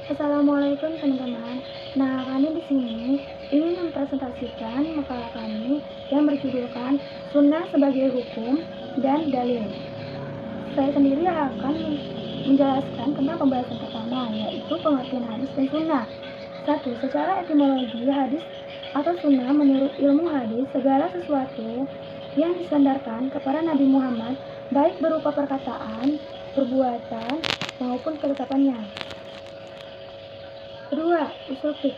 Assalamualaikum teman-teman. Nah, kami di sini ingin mempresentasikan makalah kami yang berjudulkan Sunnah sebagai Hukum dan Dalil. Saya sendiri akan menjelaskan tentang pembahasan pertama, yaitu pengertian hadis dan sunnah. 1. Secara etimologi, hadis atau sunnah menurut ilmu hadis segala sesuatu yang disandarkan kepada Nabi Muhammad, baik berupa perkataan, perbuatan, maupun ketetapannya. Kedua, usul fiqh.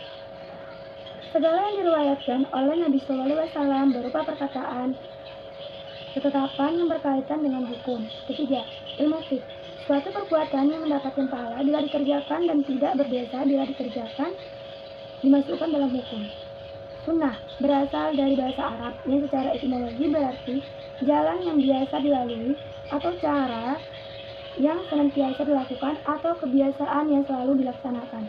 Segala yang diriwayatkan oleh Nabi SAW berupa perkataan, ketetapan yang berkaitan dengan hukum. Ketiga, ilmu fiqh. Suatu perbuatan yang mendapatkan pahala bila dikerjakan dan tidak berdosa bila dikerjakan dimasukkan dalam hukum. Sunnah berasal dari bahasa Arab yang secara etimologi berarti jalan yang biasa dilalui atau cara yang senantiasa dilakukan atau kebiasaan yang selalu dilaksanakan.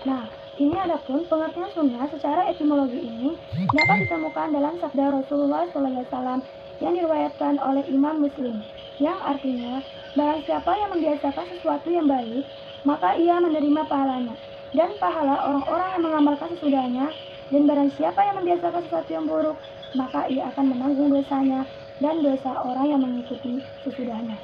Nah, ini adapun pengertian sunnah secara etimologi ini dapat ditemukan dalam sabda Rasulullah SAW yang diriwayatkan oleh Imam Muslim, yang artinya, barang siapa yang membiasakan sesuatu yang baik, maka ia menerima pahalanya, dan pahala orang-orang yang mengamalkan sesudahnya, dan barang siapa yang membiasakan sesuatu yang buruk, maka ia akan menanggung dosanya, dan dosa orang yang mengikuti sesudahnya.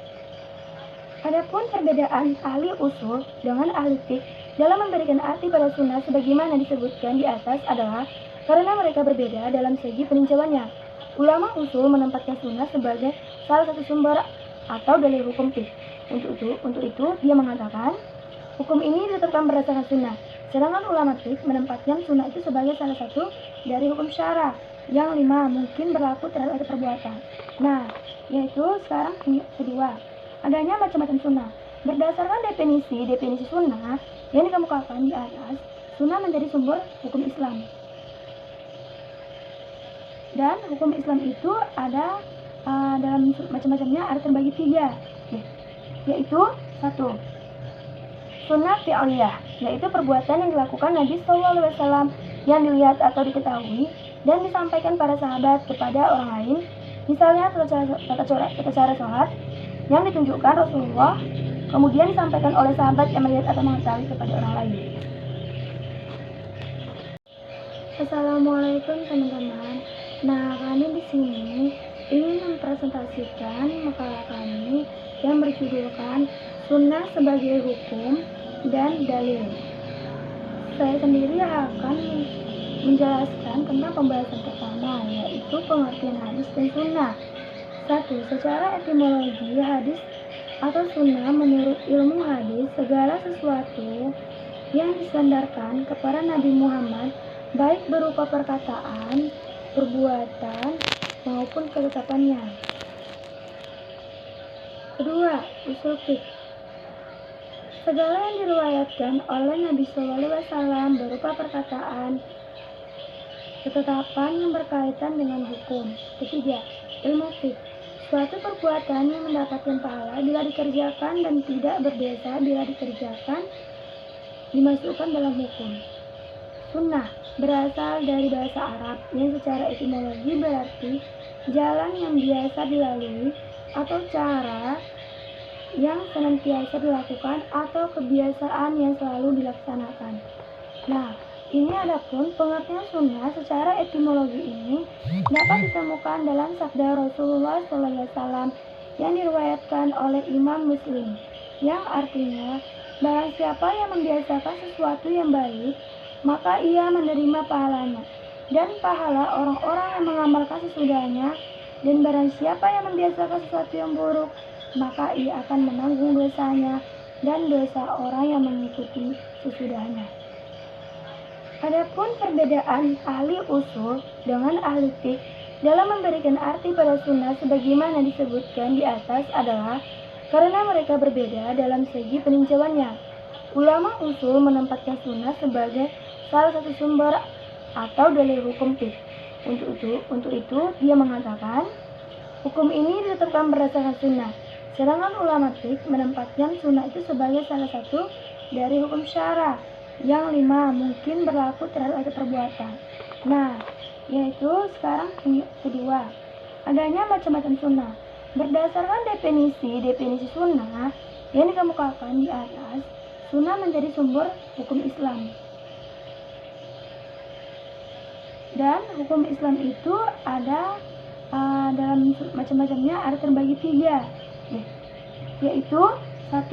Adapun perbedaan ahli usul dengan ahli fiqh dalam memberikan arti pada sunnah sebagaimana disebutkan di atas adalah karena mereka berbeda dalam segi peninjauannya. Ulama usul menempatkan sunnah sebagai salah satu sumber atau dalil hukum fiqh. Untuk itu dia mengatakan hukum ini ditetapkan berdasarkan sunnah. Sedangkan ulama fiqh menempatkan sunnah itu sebagai salah satu dari hukum syara yang 5 mungkin berlaku terhadap perbuatan. Nah, yaitu sekarang kedua, adanya macam-macam sunnah. Berdasarkan definisi sunnah yang dikemukakan di atas, sunnah menjadi sumber hukum Islam. Dan hukum Islam itu ada dalam macam-macamnya ada terbagi 3, yaitu 1. Sunnah fi'liyah, yaitu perbuatan yang dilakukan Nabi SAW yang dilihat atau diketahui dan disampaikan para sahabat kepada orang lain, misalnya tata cara sholat yang ditunjukkan Rasulullah kemudian disampaikan oleh sahabat yang melihat atau mengetahui kepada orang lain. Assalamualaikum teman-teman. Nah, kami di sini ingin mempresentasikan makalah kami yang berjudulkan Sunnah sebagai Hukum dan Dalil. Saya sendiri akan menjelaskan tentang pembahasan pertama, yaitu pengertian hadis dan sunnah. 1. Secara etimologi, hadis atau sunnah menurut ilmu hadis segala sesuatu yang disandarkan kepada Nabi Muhammad, baik berupa perkataan, perbuatan, maupun ketetapannya. Kedua, usul fiqh. Segala yang diriwayatkan oleh Nabi SAW berupa perkataan, ketetapan yang berkaitan dengan hukum. Ketiga, ilmu fiqh. Suatu perbuatan yang mendapatkan pahala bila dikerjakan dan tidak berdosa bila dikerjakan dimasukkan dalam hukum. Sunnah berasal dari bahasa Arab yang secara etimologi berarti jalan yang biasa dilalui atau cara yang senantiasa dilakukan atau kebiasaan yang selalu dilaksanakan. Nah, ini adapun pengertian sunnah secara etimologi ini dapat ditemukan dalam sabda Rasulullah SAW yang diriwayatkan oleh Imam Muslim, yang artinya, barang siapa yang membiasakan sesuatu yang baik, maka ia menerima pahalanya, dan pahala orang-orang yang mengamalkan sesudahnya, dan barang siapa yang membiasakan sesuatu yang buruk, maka ia akan menanggung dosanya, dan dosa orang yang mengikuti sesudahnya. Adapun perbedaan ahli usul dengan ahli fiqh dalam memberikan arti pada sunnah sebagaimana disebutkan di atas adalah karena mereka berbeda dalam segi peninjauannya. Ulama usul menempatkan sunnah sebagai salah satu sumber atau dalil hukum fiqh. Untuk itu dia mengatakan hukum ini ditetapkan berdasarkan sunnah. Sedangkan ulama fiqh menempatkan sunnah itu sebagai salah satu dari hukum syara yang 5 mungkin berlaku terhadap perbuatan. Nah, yaitu sekarang kedua, adanya macam-macam sunnah. Berdasarkan definisi sunnah yang dikemukakan di atas, Sunnah menjadi sumber hukum Islam. Dan hukum Islam itu ada dalam macam-macamnya, ada terbagi 3, yaitu 1.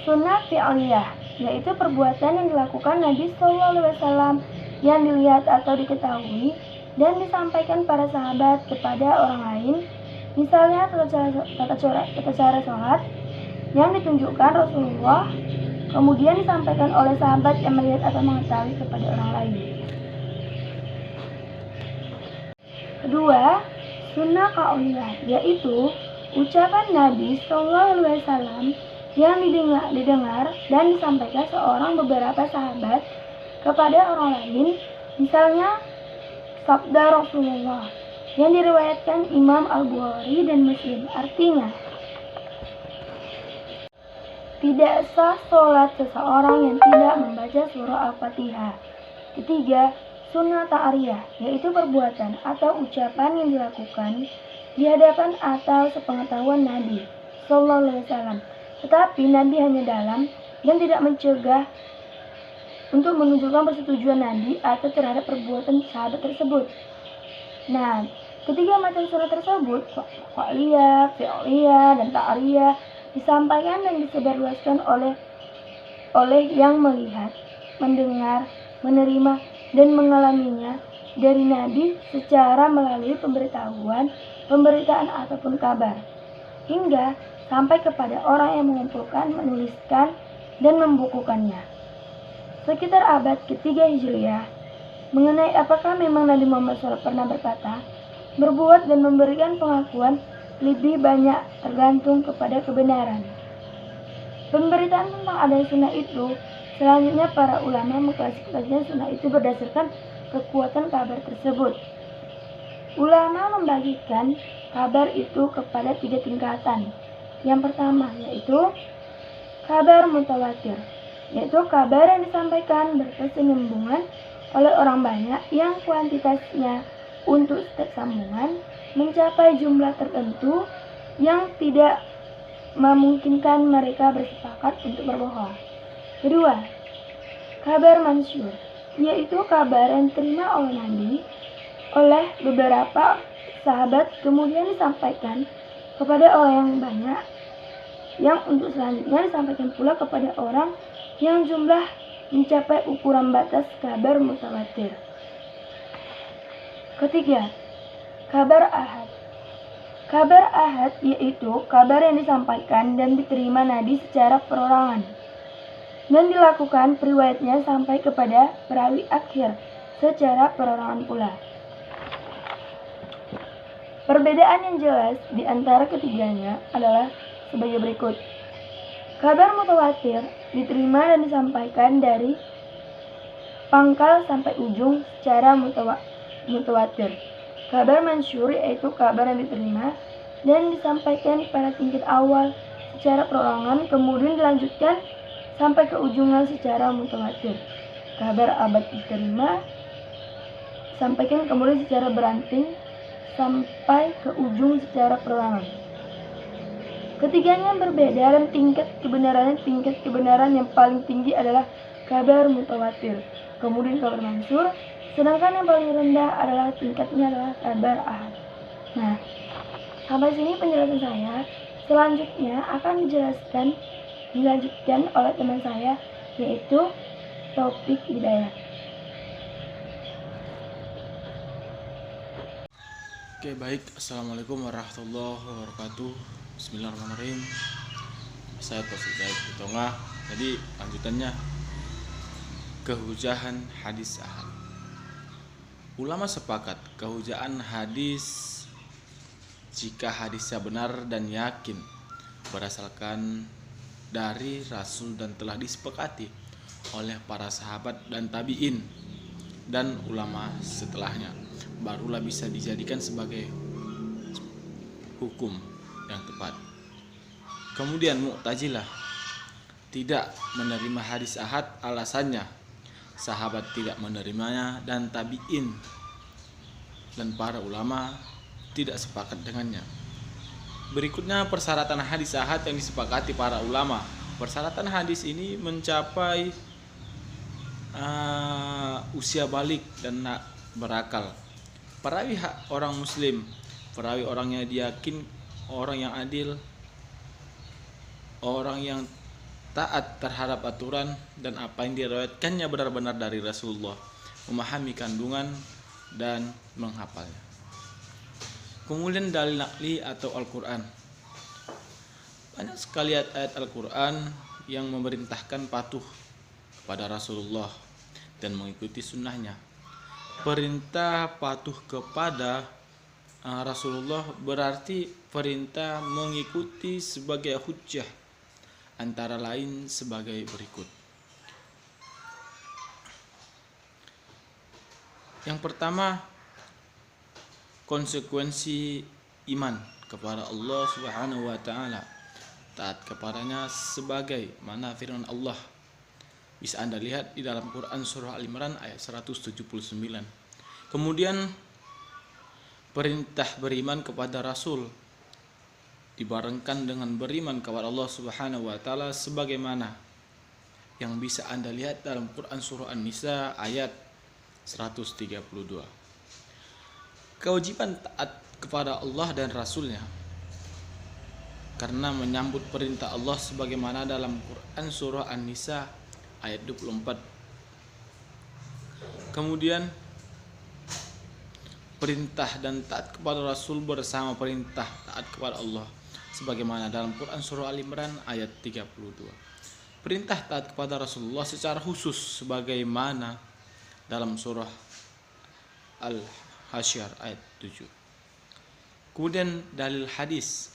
Sunnah fi'liyah, yaitu perbuatan yang dilakukan Nabi SAW yang dilihat atau diketahui dan disampaikan para sahabat kepada orang lain. Misalnya tata cara sholat yang ditunjukkan Rasulullah kemudian disampaikan oleh sahabat yang melihat atau mengetahui kepada orang lain. Kedua, sunnah qauliyah, yaitu ucapan Nabi SAW yang didengar dan disampaikan seorang beberapa sahabat kepada orang lain. Misalnya sabda Rasulullah yang diriwayatkan Imam Al-Bukhari dan Muslim. Artinya, tidak sah sholat seseorang yang tidak membaca surah Al-Fatihah. Ketiga, sunnah ta'riyah, yaitu perbuatan atau ucapan yang dilakukan di hadapan atau sepengetahuan Nabi SAW. Tetapi Nabi hanya dalam dan tidak mencegah untuk menunjukkan persetujuan Nabi atau terhadap perbuatan sahabat tersebut. Nah, ketiga macam sunnah tersebut, qauliyah, fi'liyah, dan ta'riyah, disampaikan dan disebarluaskan oleh yang melihat, mendengar, menerima, dan mengalaminya dari Nabi secara melalui pemberitaan ataupun kabar, hingga sampai kepada orang yang mengumpulkan, menuliskan, dan membukukannya. Sekitar abad ketiga Hijriah, mengenai apakah memang Nabi Muhammad SAW pernah berkata, berbuat dan memberikan pengakuan lebih banyak tergantung kepada kebenaran. Pemberitaan tentang adanya sunnah itu, selanjutnya para ulama mengklasifikasikan sunnah itu berdasarkan kekuatan kabar tersebut. Ulama membagikan kabar itu kepada 3 tingkatan. Yang pertama yaitu kabar mutawatir, yaitu kabar yang disampaikan berkesinambungan oleh orang banyak yang kuantitasnya untuk setiap sambungan mencapai jumlah tertentu yang tidak memungkinkan mereka bersepakat untuk berbohong. Kedua, kabar mansyur, yaitu kabar yang diterima oleh Nabi oleh beberapa sahabat kemudian disampaikan kepada orang yang banyak, yang untuk selanjutnya disampaikan pula kepada orang yang jumlah mencapai ukuran batas kabar mutawatir. Ketiga, kabar ahad. Kabar ahad yaitu kabar yang disampaikan dan diterima Nabi secara perorangan dan dilakukan periwayatnya sampai kepada perawi akhir secara perorangan pula. Perbedaan yang jelas di antara ketiganya adalah sebagai berikut. Kabar mutawatir diterima dan disampaikan dari pangkal sampai ujung secara mutawatir. Kabar mansyur yaitu kabar yang diterima dan disampaikan pada tingkat awal secara perorangan, kemudian dilanjutkan sampai ke ujungnya secara mutawatir. Kabar abad diterima, sampaikan kemudian secara beranting sampai ke ujung secara perorangan. Ketiganya berbeda dan tingkat kebenaran yang paling tinggi adalah kabar mutawatir, kemudian kabar mansyur, sedangkan yang paling rendah adalah tingkatnya adalah kabar ahad. Nah, sampai sini penjelasan saya. Selanjutnya akan dilanjutkan oleh teman saya, yaitu Taufik Hidayat. Oke, baik. Assalamualaikum warahmatullahi wabarakatuh. Bismillahirrahmanirrahim. Saya Taufik Hidayat di tengah. Jadi lanjutannya, kehujahan hadis ahad. Ulama sepakat kehujahan hadis jika hadisnya benar dan yakin berdasarkan dari Rasul dan telah disepakati oleh para sahabat dan tabi'in dan ulama setelahnya, barulah bisa dijadikan sebagai hukum yang tepat. Kemudian Mu'tazilah tidak menerima hadis ahad, alasannya sahabat tidak menerimanya dan tabi'in dan para ulama tidak sepakat dengannya. Berikutnya persyaratan hadis ahad yang disepakati para ulama. Persyaratan hadis ini mencapai usia balik dan berakal. Perawi orang muslim, perawi orang yang diyakin, orang yang adil, orang yang taat terhadap aturan dan apa yang diriwayatkannya benar-benar dari Rasulullah, memahami kandungan dan menghafalnya. Kemudian dalil nakli atau Al-Quran. Banyak sekali ayat Al-Quran yang memerintahkan patuh kepada Rasulullah dan mengikuti sunnahnya. Perintah patuh kepada Rasulullah berarti perintah mengikuti sebagai hujjah, antara lain sebagai berikut. Yang pertama, konsekuensi iman kepada Allah Subhanahu wa taala, taat kepadanya sebagai mana firman Allah. Bisa Anda lihat di dalam Quran surah Al-Imran ayat 179. Kemudian perintah beriman kepada Rasul dibarengkan dengan beriman kepada Allah Subhanahu wa taala sebagaimana yang bisa Anda lihat dalam Quran surah An-Nisa ayat 132. Kewajiban taat kepada Allah dan Rasulnya karena menyambut perintah Allah sebagaimana dalam Quran surah An-Nisa ayat 24. Kemudian perintah dan taat kepada Rasul bersama perintah taat kepada Allah sebagaimana dalam Quran surah Al-Imran ayat 32. Perintah taat kepada Rasulullah secara khusus sebagaimana dalam surah Al-Hasyr ayat 7. Kemudian dalil hadis.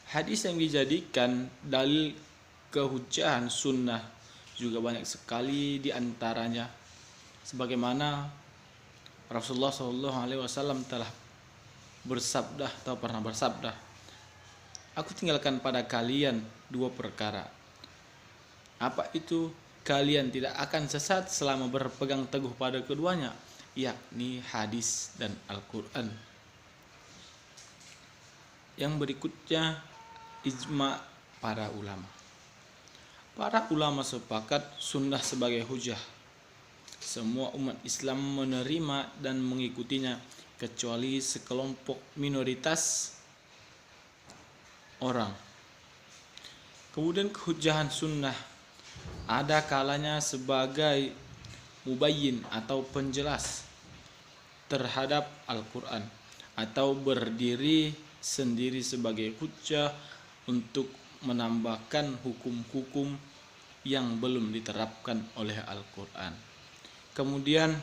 Hadis yang dijadikan dalil kehujjahan sunnah juga banyak sekali di antaranya sebagaimana Rasulullah SAW telah bersabda atau pernah bersabda, "Aku tinggalkan pada kalian dua perkara. Apa itu? Kalian tidak akan sesat selama berpegang teguh pada keduanya, yakni hadis dan Al-Quran." Yang berikutnya, ijma para ulama. Para ulama sepakat sunnah sebagai hujah. Semua umat Islam menerima dan mengikutinya kecuali sekelompok minoritas orang. Kemudian kehujahan sunnah ada kalanya sebagai mubayyin atau penjelas terhadap Al-Quran atau berdiri sendiri sebagai hujjah untuk menambahkan hukum-hukum yang belum diterapkan oleh Al-Quran. Kemudian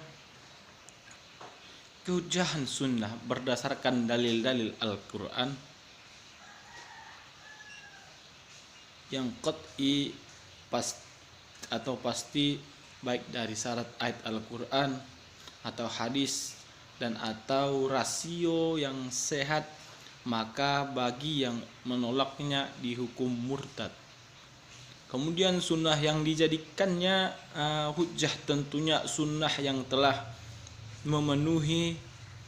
kehujahan sunnah berdasarkan dalil-dalil Al-Quran yang qat'i pasti baik dari syarat ayat Al-Quran atau hadis dan atau rasio yang sehat, maka bagi yang menolaknya dihukum murtad. Kemudian sunnah yang dijadikannya hujjah tentunya sunnah yang telah memenuhi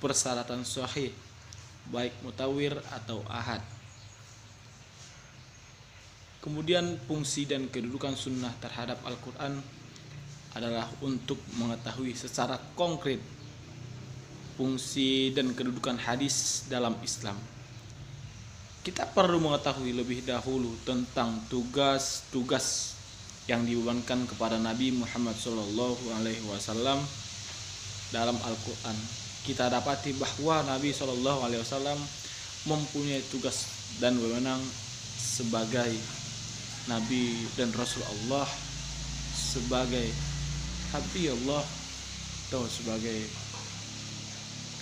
persyaratan sahih, baik mutawir atau ahad. Kemudian fungsi dan kedudukan sunnah terhadap Al-Quran adalah untuk mengetahui secara konkret fungsi dan kedudukan hadis dalam Islam. Kita perlu mengetahui lebih dahulu tentang tugas-tugas yang dibebankan kepada Nabi Muhammad SAW dalam Al-Quran. Kita dapati bahwa Nabi SAW mempunyai tugas dan wewenang sebagai Nabi dan Rasul Allah, sebagai Habib Allah, atau sebagai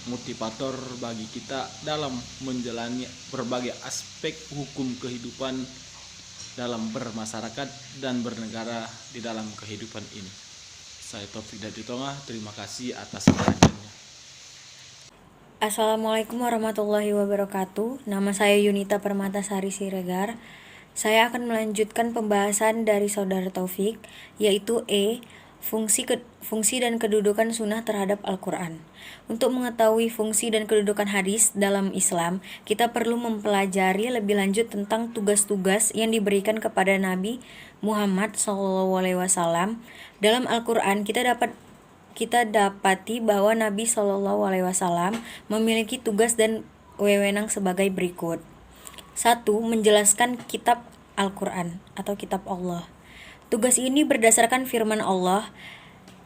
motivator bagi kita dalam menjalani berbagai aspek hukum kehidupan dalam bermasyarakat dan bernegara di dalam kehidupan ini. Saya Taufik dari Tonga, terima kasih atas perhatiannya. Assalamualaikum warahmatullahi wabarakatuh. Nama saya Yunita Permatasari Siregar. Saya akan melanjutkan pembahasan dari Saudara Taufik, yaitu Fungsi dan kedudukan sunnah terhadap Al-Quran. Untuk mengetahui fungsi dan kedudukan hadis dalam Islam, kita perlu mempelajari lebih lanjut tentang tugas-tugas yang diberikan kepada Nabi Muhammad SAW. Dalam Al-Quran kita dapati bahwa Nabi SAW memiliki tugas dan wewenang sebagai berikut. 1. Menjelaskan kitab Al-Quran atau kitab Allah. Tugas ini berdasarkan firman Allah,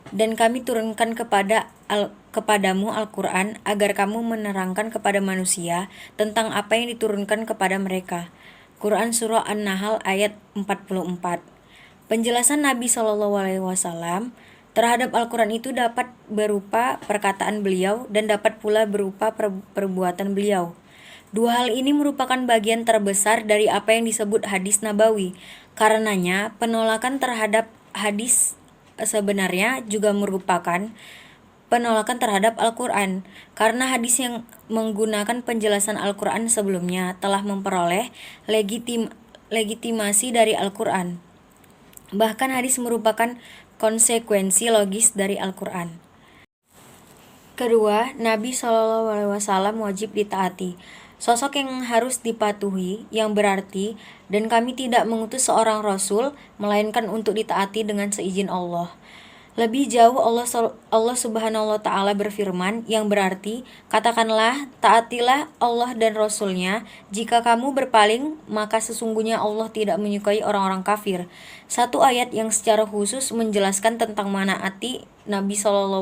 dan kami turunkan kepadamu Al-Quran agar kamu menerangkan kepada manusia tentang apa yang diturunkan kepada mereka. Quran Surah An-Nahl ayat 44. Penjelasan Nabi SAW terhadap Al-Quran itu dapat berupa perkataan beliau dan dapat pula berupa perbuatan beliau. Dua hal ini merupakan bagian terbesar dari apa yang disebut hadis nabawi. Karenanya, penolakan terhadap hadis sebenarnya juga merupakan penolakan terhadap Al-Quran, karena hadis yang menggunakan penjelasan Al-Quran sebelumnya telah memperoleh legitimasi dari Al-Quran. Bahkan hadis merupakan konsekuensi logis dari Al-Quran. Kedua, Nabi SAW wajib ditaati. Sosok yang harus dipatuhi, yang berarti, dan kami tidak mengutus seorang rasul, melainkan untuk ditaati dengan seizin Allah. Lebih jauh Allah Subhanahu wa Ta'ala berfirman, yang berarti, katakanlah, taatilah Allah dan Rasulnya. Jika kamu berpaling, maka sesungguhnya Allah tidak menyukai orang-orang kafir. Satu ayat yang secara khusus menjelaskan tentang menaati Nabi SAW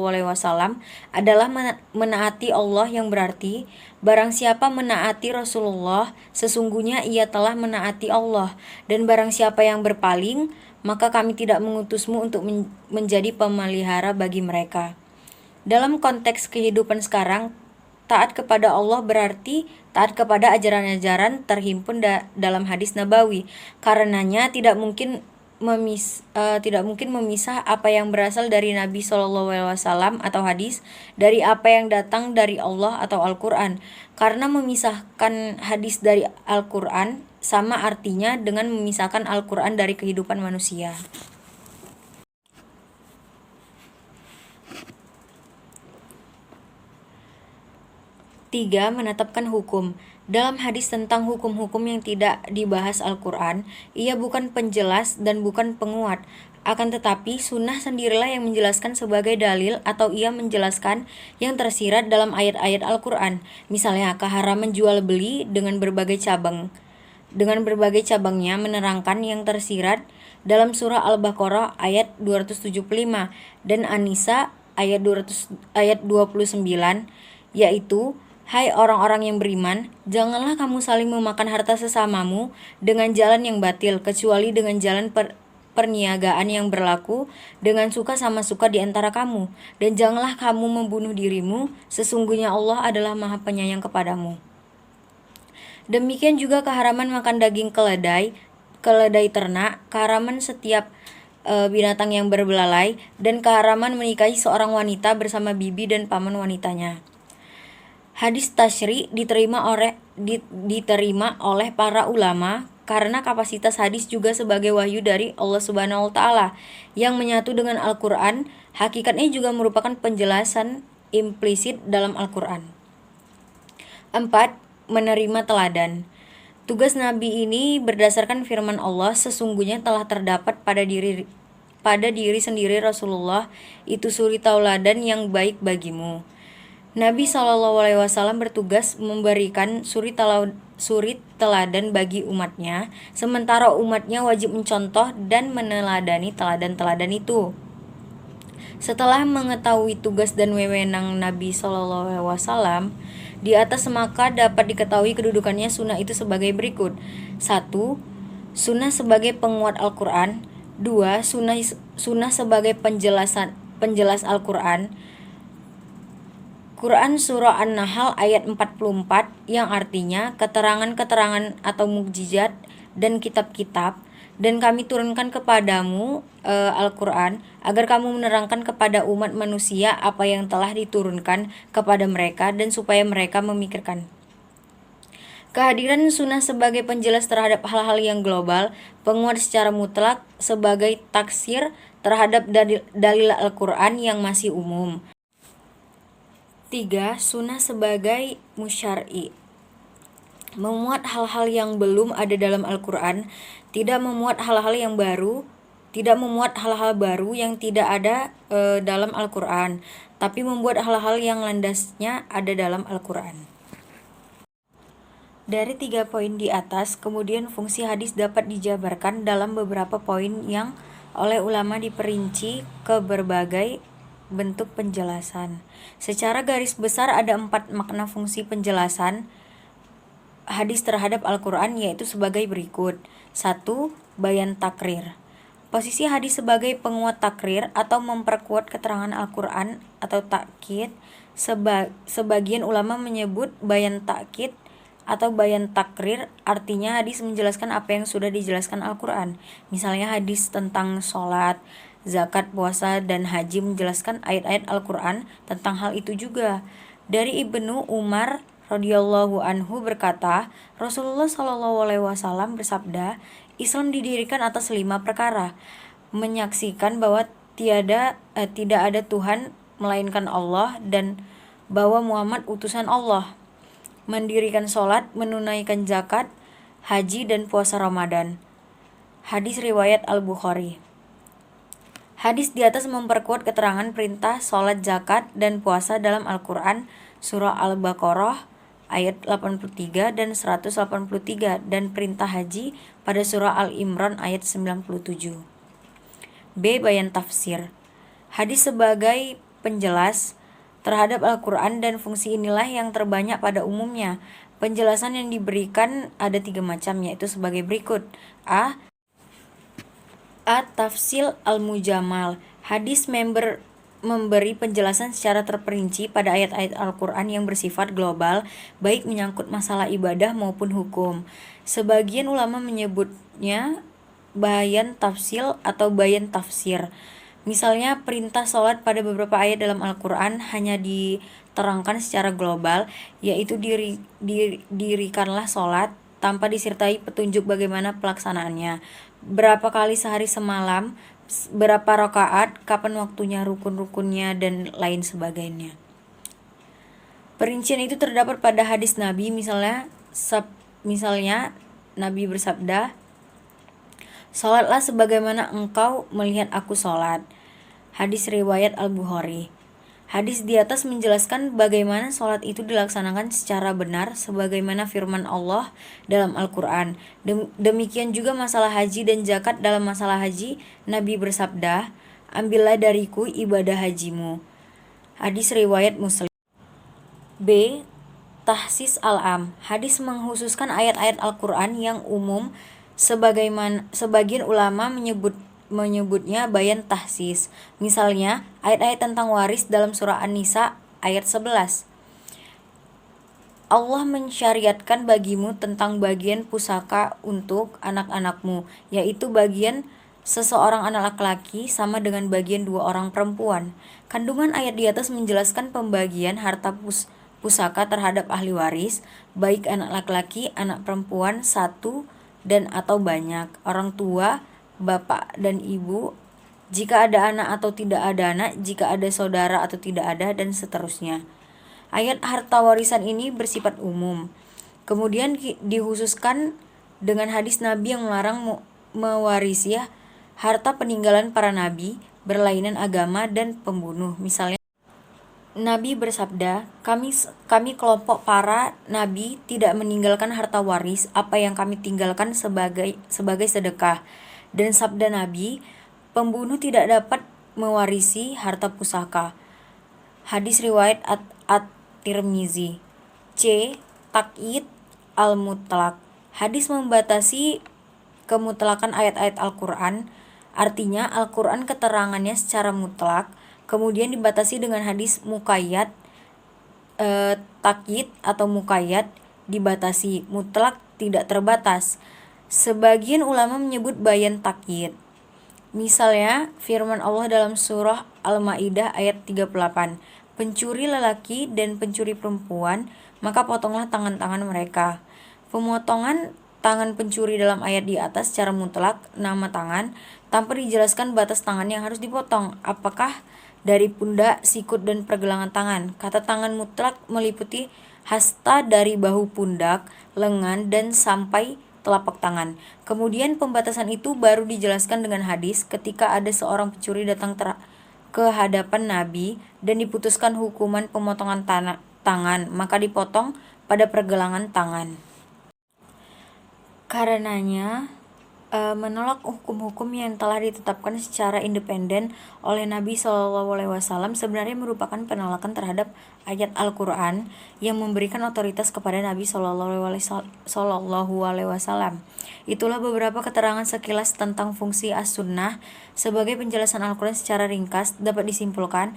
adalah menaati Allah, yang berarti, barang siapa menaati Rasulullah, sesungguhnya ia telah menaati Allah. Dan barang siapa yang berpaling, maka kami tidak mengutusmu untuk menjadi pemelihara bagi mereka. Dalam konteks kehidupan sekarang, taat kepada Allah berarti taat kepada ajaran-ajaran terhimpun dalam hadis nabawi. Karenanya tidak mungkin memisah apa yang berasal dari Nabi SAW atau hadis dari apa yang datang dari Allah atau Al-Quran. Karena memisahkan hadis dari Al-Quran sama artinya dengan memisahkan Al-Quran dari kehidupan manusia. Tiga, menetapkan hukum. Dalam hadis tentang hukum-hukum yang tidak dibahas Al-Quran, ia bukan penjelas dan bukan penguat. Akan tetapi, sunnah sendirilah yang menjelaskan sebagai dalil atau ia menjelaskan yang tersirat dalam ayat-ayat Al-Quran. Misalnya, keharaman jual beli dengan berbagai cabangnya menerangkan yang tersirat dalam surah Al-Baqarah ayat 275 dan An-Nisa ayat 29, yaitu, hai orang-orang yang beriman, janganlah kamu saling memakan harta sesamamu dengan jalan yang batil, kecuali dengan jalan perniagaan yang berlaku dengan suka sama suka di antara kamu. Dan janganlah kamu membunuh dirimu, sesungguhnya Allah adalah Maha Penyayang kepadamu. Demikian juga keharaman makan daging keledai ternak, keharaman setiap binatang yang berbelalai, dan keharaman menikahi seorang wanita bersama bibi dan paman wanitanya. Hadis tasyri diterima oleh para ulama karena kapasitas hadis juga sebagai wahyu dari Allah Subhanahu wa Ta'ala yang menyatu dengan Al-Quran. Hakikatnya juga merupakan penjelasan implisit dalam Al-Quran. 4. Menerima teladan. Tugas Nabi ini berdasarkan firman Allah, sesungguhnya telah terdapat pada diri sendiri Rasulullah itu suri tauladan yang baik bagimu. Nabi SAW bertugas memberikan suri teladan bagi umatnya, sementara umatnya wajib mencontoh dan meneladani teladan-teladan itu. Setelah mengetahui tugas dan wewenang Nabi SAW, di atas maka dapat diketahui kedudukannya sunnah itu sebagai berikut. 1. Sunnah sebagai penguat Al-Quran. 2. Sunnah sebagai penjelas Al-Quran. Quran Surah An-Nahl ayat 44 yang artinya keterangan-keterangan atau mukjizat dan kitab-kitab, dan kami turunkan kepadamu Al-Quran agar kamu menerangkan kepada umat manusia apa yang telah diturunkan kepada mereka dan supaya mereka memikirkan. Kehadiran sunnah sebagai penjelas terhadap hal-hal yang global, penguat secara mutlak sebagai taksir terhadap dalil Al-Quran yang masih umum. 3. Sunnah sebagai musyar'i. Memuat hal-hal yang belum ada dalam Al-Quran, tidak memuat hal-hal baru yang tidak ada dalam Al-Quran, tapi membuat hal-hal yang landasnya ada dalam Al-Quran. Dari 3 poin di atas, kemudian fungsi hadis dapat dijabarkan dalam beberapa poin yang oleh ulama diperinci ke berbagai bentuk penjelasan. Secara garis besar ada 4 makna fungsi penjelasan hadis terhadap Al-Quran, yaitu sebagai berikut. 1. Bayan takrir. Posisi hadis sebagai penguat takrir atau memperkuat keterangan Al-Quran atau takkid. Sebagian ulama menyebut bayan takkid atau bayan takrir, artinya hadis menjelaskan apa yang sudah dijelaskan Al-Quran. Misalnya hadis tentang sholat, zakat, puasa, dan haji menjelaskan ayat-ayat Al-Quran tentang hal itu juga. Dari Ibnu Umar radhiyallahu anhu berkata, Rasulullah SAW bersabda, Islam didirikan atas 5 perkara, menyaksikan bahwa tidak ada Tuhan melainkan Allah dan bahwa Muhammad utusan Allah, mendirikan sholat, menunaikan zakat, haji, dan puasa Ramadan. Hadis riwayat Al-Bukhari. Hadis di atas memperkuat keterangan perintah sholat, zakat, dan puasa dalam Al-Quran, surah Al-Baqarah ayat 83 dan 183, dan perintah haji pada surah Al-Imran ayat 97. B. Bayan tafsir. Hadis sebagai penjelas terhadap Al-Quran, dan fungsi inilah yang terbanyak pada umumnya. Penjelasan yang diberikan ada 3 macam, yaitu sebagai berikut. A. Tafsil al-mujamal. Hadis memberi penjelasan secara terperinci pada ayat-ayat Al-Quran yang bersifat global, baik menyangkut masalah ibadah maupun hukum. Sebagian ulama menyebutnya bayan tafsil atau bayan tafsir. Misalnya perintah sholat pada beberapa ayat dalam Al-Quran hanya diterangkan secara global, yaitu dirikanlah sholat tanpa disertai petunjuk bagaimana pelaksanaannya, berapa kali sehari semalam, berapa rakaat, kapan waktunya, rukun-rukunnya, dan lain sebagainya. Perincian itu terdapat pada hadis Nabi, misalnya Nabi bersabda, "Sholatlah sebagaimana engkau melihat aku sholat." Hadis riwayat Al-Bukhari. Hadis di atas menjelaskan bagaimana sholat itu dilaksanakan secara benar sebagaimana firman Allah dalam Al-Quran. Demikian juga masalah haji dan zakat. Dalam masalah haji, Nabi bersabda, "Ambillah dariku ibadah hajimu." Hadis riwayat Muslim. B. Tahsis al-am. Hadis menghususkan ayat-ayat Al-Quran yang umum. Sebagian ulama menyebutnya bayan tahsis. Misalnya, ayat-ayat tentang waris dalam surah An-Nisa ayat 11. Allah mensyariatkan bagimu tentang bagian pusaka untuk anak-anakmu, yaitu bagian seseorang anak laki-laki sama dengan bagian 2 orang perempuan. Kandungan ayat di atas menjelaskan pembagian harta pusaka terhadap ahli waris, baik anak laki-laki, anak perempuan, 1 dan atau banyak, orang tua, bapak dan ibu, jika ada anak atau tidak ada anak, jika ada saudara atau tidak ada, dan seterusnya. Ayat harta warisan ini bersifat umum. Kemudian dikhususkan dengan hadis Nabi yang melarang mewarisi harta peninggalan para nabi, berlainan agama, dan pembunuh. Misalnya, Nabi bersabda, kami kelompok para nabi tidak meninggalkan harta waris apa yang kami tinggalkan sebagai sedekah. Dan sabda Nabi, pembunuh tidak dapat mewarisi harta pusaka. Hadis riwayat At-Tirmizi. C. Takyid al-mutlak. Hadis membatasi kemutlakan ayat-ayat Al-Quran. Artinya Al-Quran keterangannya secara mutlak, kemudian dibatasi dengan hadis muqayyad. Takyid atau muqayyad dibatasi, mutlak tidak terbatas. Sebagian ulama menyebut bayan takyid. Misalnya firman Allah dalam surah Al-Maidah ayat 38, "Pencuri lelaki dan pencuri perempuan, maka potonglah tangan-tangan mereka." Pemotongan tangan pencuri dalam ayat di atas secara mutlak nama tangan tanpa dijelaskan batas tangan yang harus dipotong. Apakah dari pundak, sikut, dan pergelangan tangan? Kata tangan mutlak meliputi hasta dari bahu pundak, lengan, dan sampai telapak tangan. Kemudian pembatasan itu baru dijelaskan dengan hadis ketika ada seorang pencuri datang ke hadapan Nabi dan diputuskan hukuman pemotongan tangan, maka dipotong pada pergelangan tangan. Karenanya, menolak hukum-hukum yang telah ditetapkan secara independen oleh Nabi SAW sebenarnya merupakan penolakan terhadap ayat Al-Quran yang memberikan otoritas kepada Nabi SAW. Itulah beberapa keterangan sekilas tentang fungsi as-sunnah. Sebagai penjelasan Al-Quran secara ringkas, dapat disimpulkan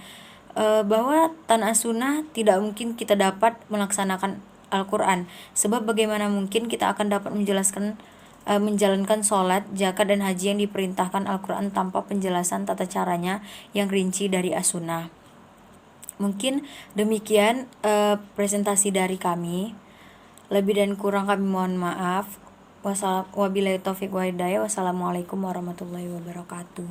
bahwa tanpa as-sunnah tidak mungkin kita dapat melaksanakan Al-Quran, sebab bagaimana mungkin kita akan dapat menjalankan sholat, zakat, dan haji yang diperintahkan Al-Quran tanpa penjelasan tata caranya yang rinci dari as-sunnah. Mungkin demikian presentasi dari kami. Lebih dan kurang kami mohon maaf. Wabillahi taufiq wa hidayah. Wassalamualaikum warahmatullahi wabarakatuh.